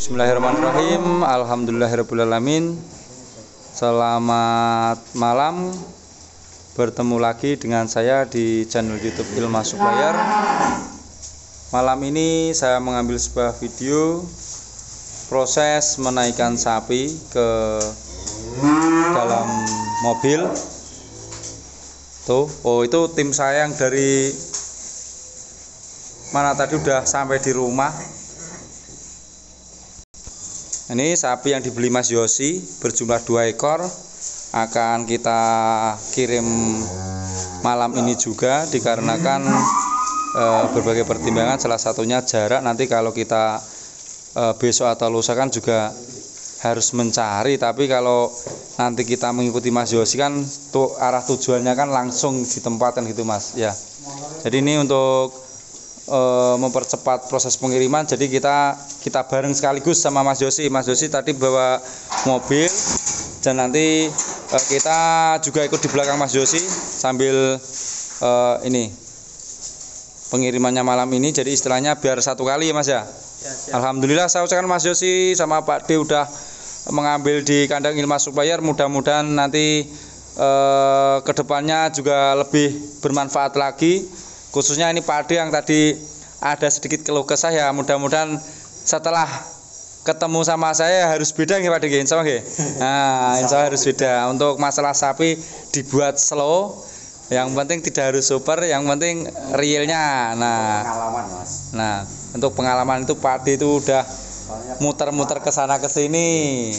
Bismillahirrahmanirrahim. Alhamdulillahirrabbilalamin. Selamat malam. Bertemu lagi dengan saya di channel YouTube Ilma Supplier. Malam ini saya mengambil sebuah video proses menaikkan sapi ke dalam mobil. Tuh, oh itu tim saya yang dari mana tadi udah sampai di rumah. Ini sapi yang dibeli Mas Yosi berjumlah 2 ekor akan kita kirim malam ini juga, dikarenakan berbagai pertimbangan, salah satunya jarak. Nanti kalau kita besok atau lusa kan juga harus mencari, tapi kalau nanti kita mengikuti Mas Yosi kan tuh arah tujuannya kan langsung di tempat kan gitu Mas ya. Jadi ini untuk mempercepat proses pengiriman, jadi kita bareng sekaligus sama Mas Yosi. Mas Yosi tadi bawa mobil dan nanti kita juga ikut di belakang Mas Yosi sambil ini pengirimannya malam ini. Jadi istilahnya biar satu kali ya Mas ya. Alhamdulillah saya ucapkan Mas Yosi sama Pak D udah mengambil di kandang Ilma Supplier. Mudah-mudahan nanti kedepannya juga lebih bermanfaat lagi. Khususnya ini Pak D yang tadi ada sedikit keluh kesah ya, mudah-mudahan setelah ketemu sama saya harus beda ya Pak D, insya Allah ya. Nah, insya Allah harus beda. Untuk masalah sapi dibuat slow, yang penting tidak harus super, yang penting realnya. Nah, pengalaman Mas. Nah, untuk pengalaman itu Pak D itu udah muter-muter ke sana ke sini.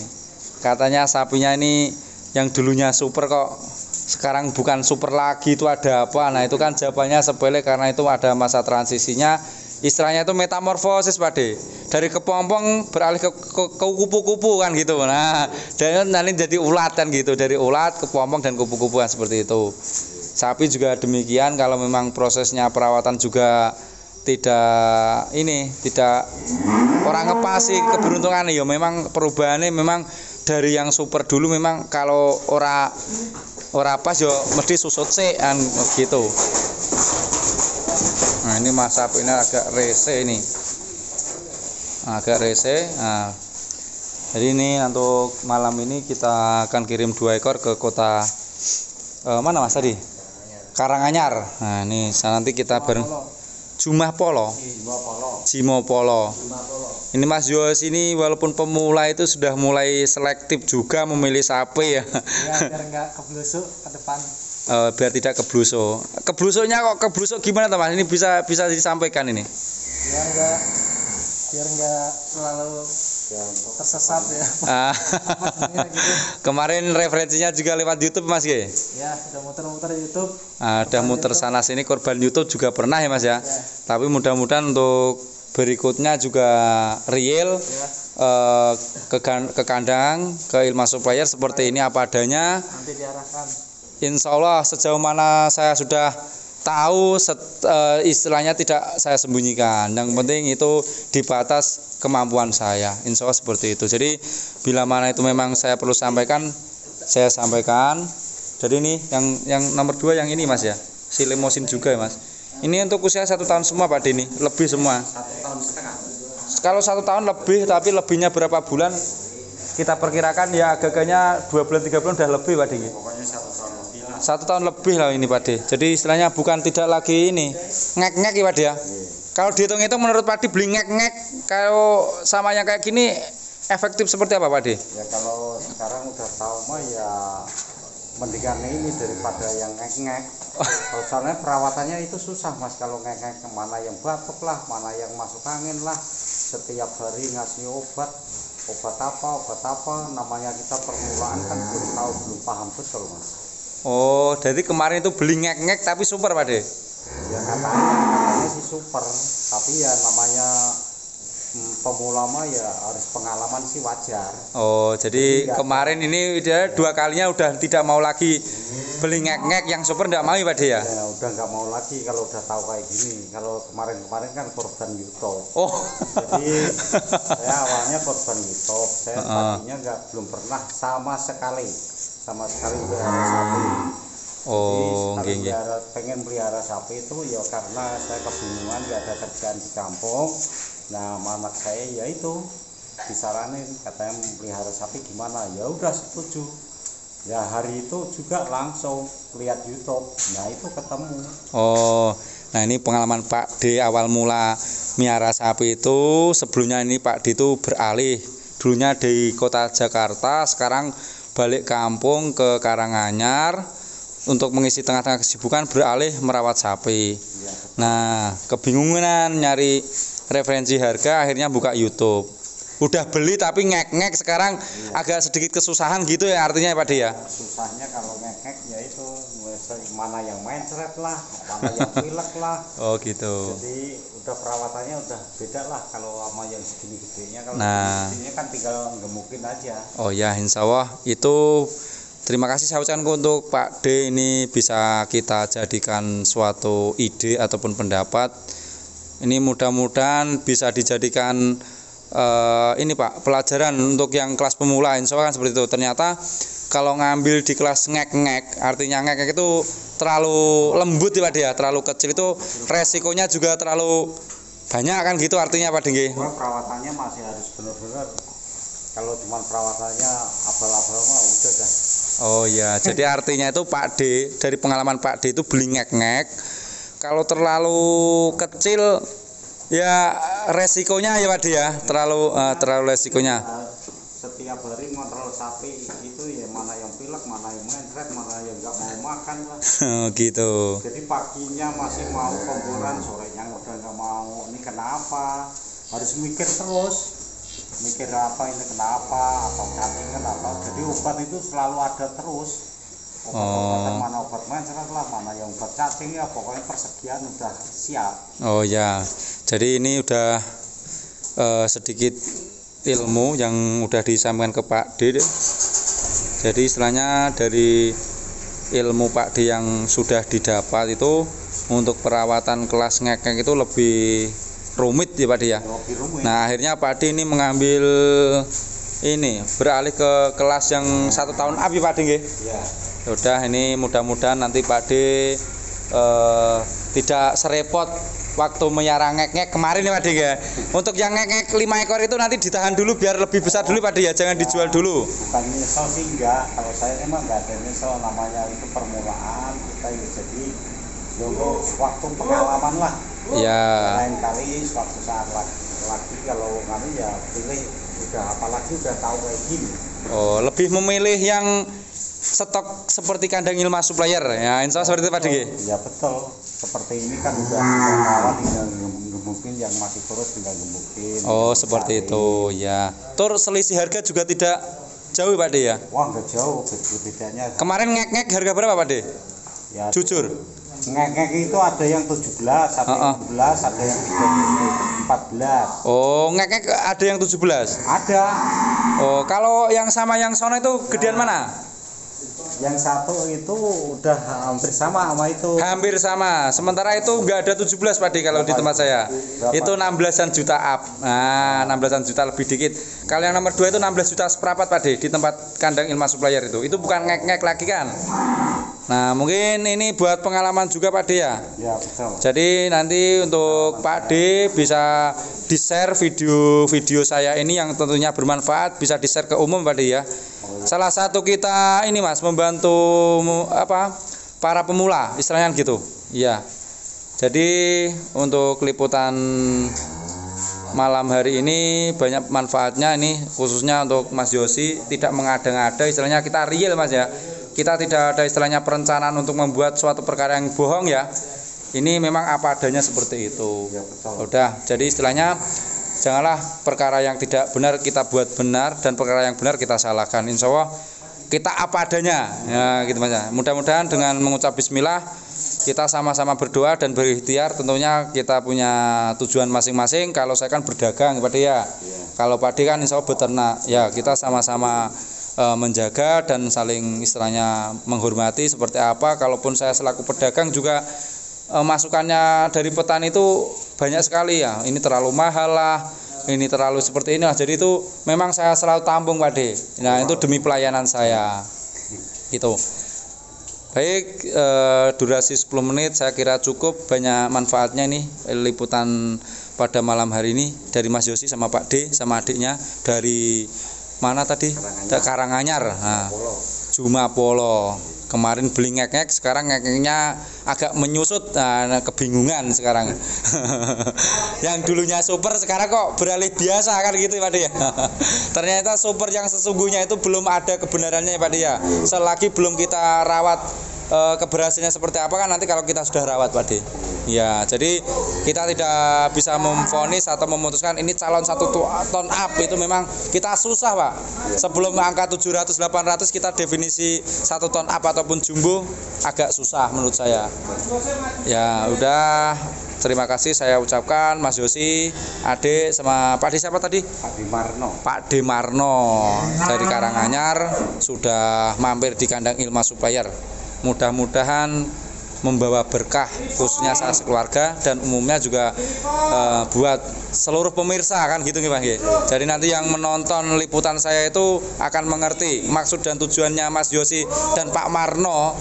Katanya sapinya ini yang dulunya super kok sekarang bukan super lagi, itu ada apa? Nah itu kan jawabannya sepele, karena itu ada masa transisinya, istilahnya itu metamorfosis Pak D, dari kepompong beralih ke kupu-kupu kan gitu. Nah dan nanti jadi ulat kan gitu, dari ulat ke pompong dan kupu-kupu kan seperti itu. Sapi juga demikian, kalau memang prosesnya perawatan juga tidak orang ngepasi keberuntungan ya, memang perubahannya memang dari yang super dulu memang kalau ora pas yo mesti susut sih kan gitu. Nah ini mas sapi ini agak rese ini, Nah, jadi ini untuk malam ini kita akan kirim 2 ekor ke kota mana mas tadi? Karanganyar. Nah ini nanti kita bareng Jumapolo. Ini Mas Yos ini walaupun pemula itu sudah mulai selektif juga memilih sapi ya. Biar enggak keblusuk ke depan. Biar tidak keblusuk. Keblusuknya kok keblusuk gimana teman? Ini bisa disampaikan ini. Biar enggak selalu tersesat ya. Kemarin referensinya juga lewat YouTube Mas ya? Ya, sudah muter-muter YouTube. Ada muter sana sini, korban YouTube juga pernah ya Mas ya. Tapi mudah-mudahan untuk berikutnya juga real ke kandang, ke Ilma Supplier seperti ini apa adanya. Nanti diarahkan. Insya Allah sejauh mana saya sudah tahu, istilahnya tidak saya sembunyikan. Yang penting itu di batas kemampuan saya. Insya Allah seperti itu. Jadi bila mana itu memang saya perlu sampaikan, saya sampaikan. Jadi ini yang nomor 2 yang ini Mas ya, si Limosin juga ya Mas. Ini untuk usia 1 tahun semua Pak D, ini lebih semua. 1 tahun setengah. Kalau 1 tahun lebih, tapi lebihnya berapa bulan kita perkirakan ya agaknya 2 bulan 3 bulan udah lebih Pak D. Pokoknya 1 tahun lebih lah. 1 tahun lebih lah ini Pak D. Jadi istilahnya bukan tidak lagi ini ngek-ngek ya Pak D ya. Kalau dihitung-hitung menurut Pak D beli ngek-ngek kalau sama yang kayak gini efektif seperti apa Pak D? Ya kalau sekarang udah tahu mah ya mendingan ini daripada yang ngek-ngek. Kalau soalnya perawatannya itu susah Mas, kalau ngek-ngek, mana yang batuk lah, mana yang masuk angin lah, setiap hari ngasih obat apa, namanya kita permulaan kan belum tahu, belum paham betul Mas. Oh, jadi kemarin itu beli ngek-ngek tapi super Pak D? Ya katanya sih super, tapi ya namanya pemula mah ya harus pengalaman sih wajar. Oh, jadi kemarin ini dia 2 kalinya udah tidak mau lagi beli ngek-ngek, yang super enggak mau Pak D ya? Ya udah nggak mau lagi kalau udah tahu kayak gini. Kalau kemarin kan korban YouTube. Oh. Jadi saya awalnya korban YouTube. Saya tadinya belum pernah sama sekali pelihara sapi. Oh, jadi pengen pelihara sapi itu ya karena saya kebingungan, nggak ada kerjaan di kampung. Nah, anak saya ya itu disaranin katanya melihara sapi gimana, ya udah setuju. Ya hari itu juga langsung lihat YouTube, nah itu ketemu. Oh, nah ini pengalaman Pak D awal mula miara sapi itu. Sebelumnya ini Pak D itu beralih, dulunya di kota Jakarta, sekarang balik kampung ke Karanganyar untuk mengisi tengah-tengah kesibukan, beralih merawat sapi. Ya, Nah, kebingungan nyari referensi harga, akhirnya buka YouTube. Udah beli tapi ngek-ngek sekarang, agak sedikit kesusahan gitu ya artinya Pak D ya. susahnya kalau ngekek ya itu mana yang mencret lah, mana yang pilek lah. Oh gitu. Jadi udah perawatannya udah beda lah kalau sama yang segini-gedenya. Kalau Nah. segini kan tinggal gemukin aja. Oh ya, insya Allah itu terima kasih saya ucapkan untuk Pak D, ini bisa kita jadikan suatu ide ataupun pendapat. Ini mudah-mudahan bisa dijadikan ini Pak, pelajaran untuk yang kelas pemula. Insya Allah kan seperti itu. Ternyata kalau ngambil di kelas ngek-ngek, artinya ngek-ngek itu terlalu lembut ya Pak D ya, terlalu kecil itu resikonya juga terlalu banyak kan gitu artinya Pak D. Perawatannya masih harus benar-benar. Kalau cuma perawatannya abal-abal mah udah dah. Oh ya, jadi artinya itu Pak D, dari pengalaman Pak D itu beli ngek-ngek. Kalau terlalu kecil ya resikonya ya Pak D ya, terlalu resikonya. Setiap hari ngontrol sapi itu ya mana yang pilek, mana yang mencret, mana yang nggak mau makan lah. Gitu. Jadi paginya masih mau komporan, sorenya udah nggak mau. Ini kenapa? Harus mikir terus. Mikir apa ini kenapa, atau cacingan atau jadi obat itu selalu ada terus. Obat-obatan mana obat mencret lah, mana yang obat cacing ya, pokoknya persediaan udah siap. Oh ya, jadi ini udah sedikit ilmu yang udah disampaikan ke Pak D. Jadi istilahnya dari ilmu Pak D yang sudah didapat itu untuk perawatan kelas ngek-ngek itu lebih rumit ya Pak D ya. Nah akhirnya Pak D ini mengambil ini beralih ke kelas yang 1 tahun up ya Pak D nggih. Ya. Udah ini mudah-mudahan nanti Pak D tidak serepot waktu melihara ngek-ngek kemarin ya Pak D ya. Untuk yang ngek-ngek 5 ekor itu nanti ditahan dulu biar lebih besar dulu Pak D ya, jangan dijual dulu. Bukan nyesel sih enggak, kalau saya emang enggak ada nyesel, namanya itu permulaan kita ya, jadi dulu waktu pengalaman lah. Ya. Lain kali suatu saat lagi kalau kami ya pilih udah apalagi udah tahu kayak gini. Oh, lebih memilih yang stok seperti kandang Ilma Supplier ya, insya Allah seperti itu Pak D. Ya betul, seperti ini kan udah merawat, tinggal gemukin, yang masih kurus tinggal gemukin. Oh seperti itu ya. Tur selisih harga juga tidak jauh Pak D ya. Wah nggak jauh bedanya. Kemarin ngek-ngek harga berapa Pak D? Ya, jujur. Ngek-ngek itu ada yang 17, ada yang 16, ada yang 14. Oh ngek-ngek ada yang 17? Ada. Oh kalau yang sama yang sono itu gedean mana? Yang satu itu udah hampir sama itu. Hampir sama. Sementara itu enggak ada 17 Pak D kalau di tempat saya. Berapa? Itu 16-an juta up. Nah, 16-an juta lebih dikit. Kalau yang nomor 2 itu 16 juta seperempat Pak D di tempat kandang Ilma Supplier itu. Itu bukan ngek-ngek lagi kan? Nah, mungkin ini buat pengalaman juga Pak D ya. Ya, betul. Jadi nanti untuk Pak D bisa di-share video-video saya ini yang tentunya bermanfaat, bisa di-share ke umum Pak D ya. Salah satu kita ini Mas membantu para pemula istilahnya gitu. Iya. Jadi untuk liputan malam hari ini banyak manfaatnya, ini khususnya untuk Mas Yosi, tidak mengada-ngada, istilahnya kita real Mas ya. Kita tidak ada istilahnya perencanaan untuk membuat suatu perkara yang bohong ya. Ini memang apa adanya seperti itu. Ya, betul. Udah, jadi istilahnya janganlah perkara yang tidak benar kita buat benar dan perkara yang benar kita salahkan. Insya Allah kita apa adanya ya gitu Mas. Mudah-mudahan dengan mengucap bismillah kita sama-sama berdoa dan berikhtiar. Tentunya kita punya tujuan masing-masing. Kalau saya kan berdagang Pak D ya. Kalau Pak D kan insya Allah beternak. Ya kita sama-sama menjaga dan saling istilahnya menghormati seperti apa. Kalaupun saya selaku pedagang juga masukannya dari petani itu banyak sekali ya. Ini terlalu mahal lah, ini terlalu seperti ini lah. Jadi itu memang saya selalu tampung Pak D. Nah itu demi pelayanan saya gitu. Baik, durasi 10 menit saya kira cukup, banyak manfaatnya nih liputan pada malam hari ini dari Mas Yosi sama Pak D sama adiknya dari mana tadi? Karanganyar. Nah, Jumapolo. Kemarin beli ngek-ngek, sekarang ngek-ngeknya agak menyusut, nah, kebingungan sekarang. Yang dulunya super sekarang kok beralih biasa kan gitu Pak D ya. Ternyata super yang sesungguhnya itu belum ada kebenarannya Pak D ya. Selagi belum kita rawat keberhasilannya seperti apa kan nanti kalau kita sudah rawat Pak D. Ya, jadi kita tidak bisa memvonis atau memutuskan ini calon 1 ton up, itu memang kita susah Pak. Sebelum angka 700-800 kita definisi 1 ton up ataupun jumbo agak susah menurut saya. Ya udah, terima kasih saya ucapkan Mas Yosi, Ade sama Pak D siapa tadi? Pak Demarno. Pak Demarno dari Karanganyar sudah mampir di kandang Ilma Supplier. Mudah-mudahan membawa berkah khususnya saat sekeluarga dan umumnya juga buat seluruh pemirsa kan gitu nih Pak. Jadi nanti yang menonton liputan saya itu akan mengerti maksud dan tujuannya Mas Yosi dan Pak Marno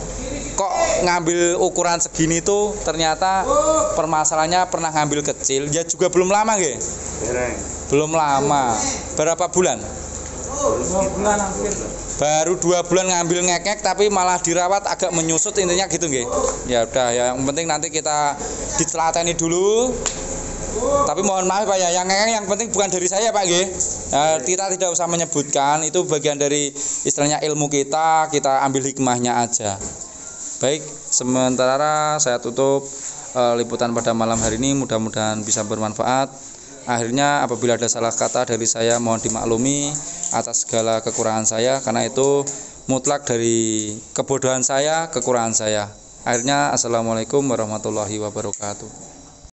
kok ngambil ukuran segini tuh, ternyata permasalahannya pernah ngambil kecil ya juga belum lama nggih. Belum lama. Berapa bulan? 2 bulan hampir. Baru 2 bulan ngambil ngek-ngek tapi malah dirawat agak menyusut, intinya gitu nggih. Ya udah, yang penting nanti kita ditelateni dulu. Tapi mohon maaf Pak ya, yang ngek-ngek yang penting bukan dari saya Pak nggih. Kita tidak usah menyebutkan, itu bagian dari istilahnya ilmu kita ambil hikmahnya aja. Baik, sementara saya tutup liputan pada malam hari ini, mudah-mudahan bisa bermanfaat. Akhirnya apabila ada salah kata dari saya mohon dimaklumi atas segala kekurangan saya, karena itu mutlak dari kebodohan saya, kekurangan saya. Akhirnya assalamualaikum warahmatullahi wabarakatuh.